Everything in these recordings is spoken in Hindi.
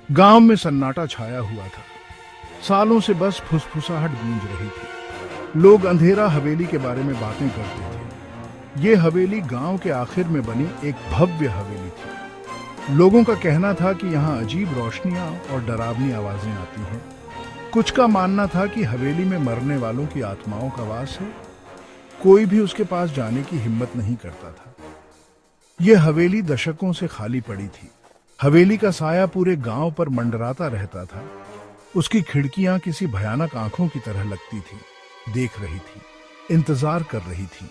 गांव में सन्नाटा छाया हुआ था। सालों से बस फुसफुसाहट गूंज रही थी। लोग अंधेरा हवेली के बारे में बातें करते थे। ये हवेली गांव के आखिर में बनी एक भव्य हवेली थी। लोगों का कहना था कि यहाँ अजीब रोशनियां और डरावनी आवाजें आती हैं। कुछ का मानना था कि हवेली में मरने वालों की आत्माओं का वास है। कोई भी उसके पास जाने की हिम्मत नहीं करता था। यह हवेली दशकों से खाली पड़ी थी। हवेली का साया पूरे गांव पर मंडराता रहता था। उसकी खिड़कियां किसी भयानक आंखों की तरह लगती थी, देख रही थी, इंतजार कर रही थी।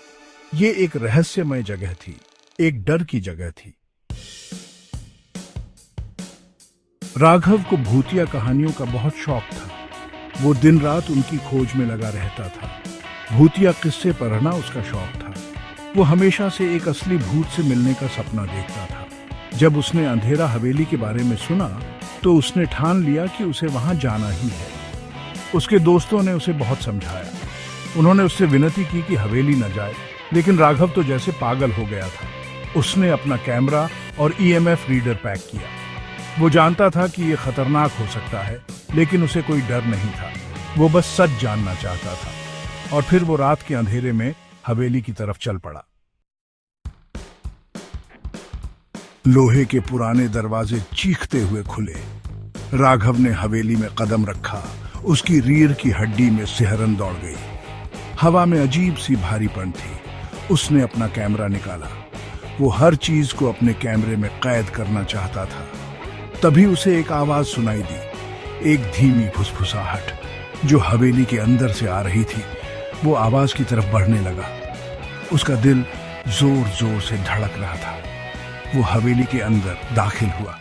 ये एक रहस्यमय जगह थी, एक डर की जगह थी। राघव को भूतिया कहानियों का बहुत शौक था। वो दिन रात उनकी खोज में लगा रहता था। भूतिया किस्से पढ़ना उसका शौक था। वो हमेशा से एक असली भूत से मिलने का सपना देखता था। जब उसने अंधेरा हवेली के बारे में सुना तो उसने ठान लिया कि उसे वहां जाना ही है। उसके दोस्तों ने उसे बहुत समझाया। उन्होंने उससे विनती की कि हवेली न जाए, लेकिन राघव तो जैसे पागल हो गया था। उसने अपना कैमरा और ईएमएफ रीडर पैक किया। वो जानता था कि यह खतरनाक हो सकता है, लेकिन उसे कोई डर नहीं था। वो बस सच जानना चाहता था। और फिर वो रात के अंधेरे में हवेली की तरफ चल पड़ा। लोहे के पुराने दरवाजे चीखते हुए खुले। राघव ने हवेली में कदम रखा। उसकी रीढ़ की हड्डी में सिहरन दौड़ गई। हवा में अजीब सी भारीपन थी। उसने अपना कैमरा निकाला। वो हर चीज को अपने कैमरे में कैद करना चाहता था। तभी उसे एक आवाज सुनाई दी, एक धीमी फुसफुसाहट जो हवेली के अंदर से आ रही थी। वो आवाज की तरफ बढ़ने लगा। उसका दिल जोर जोर से धड़क रहा था। वो हवेली के अंदर दाखिल हुआ।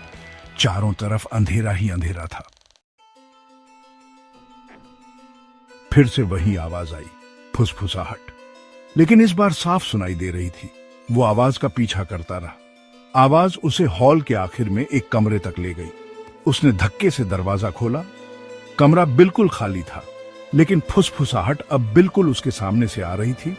चारों तरफ अंधेरा ही अंधेरा था। फिर से वही आवाज आई, फुसफुसाहट, लेकिन इस बार साफ सुनाई दे रही थी। वो आवाज का पीछा करता रहा। आवाज उसे हॉल के आखिर में एक कमरे तक ले गई। उसने धक्के से दरवाजा खोला। कमरा बिल्कुल खाली था, लेकिन फुसफुसाहट अब बिल्कुल उसके सामने से आ रही थी।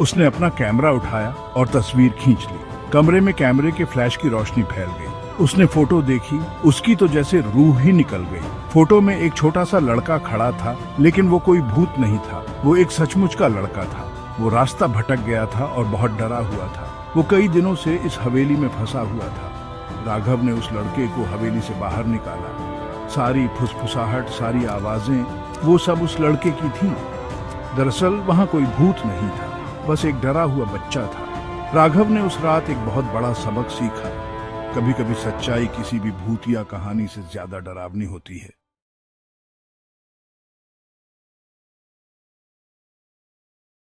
उसने अपना कैमरा उठाया और तस्वीर खींच ली। कमरे में कैमरे के फ्लैश की रोशनी फैल गई। उसने फोटो देखी। उसकी तो जैसे रूह ही निकल गई। फोटो में एक छोटा सा लड़का खड़ा था, लेकिन वो कोई भूत नहीं था। वो एक सचमुच का लड़का था। वो रास्ता भटक गया था और बहुत डरा हुआ था। वो कई दिनों से इस हवेली में फंसा हुआ था। राघव ने उस लड़के को हवेली से बाहर निकाला। सारी फुसफुसाहट, सारी आवाजें, वो सब उस लड़के की थी। दरअसल वहां कोई भूत नहीं था, बस एक डरा हुआ बच्चा था। राघव ने उस रात एक बहुत बड़ा सबक सीखा। कभी कभी सच्चाई किसी भी भूतिया कहानी से ज्यादा डरावनी होती है।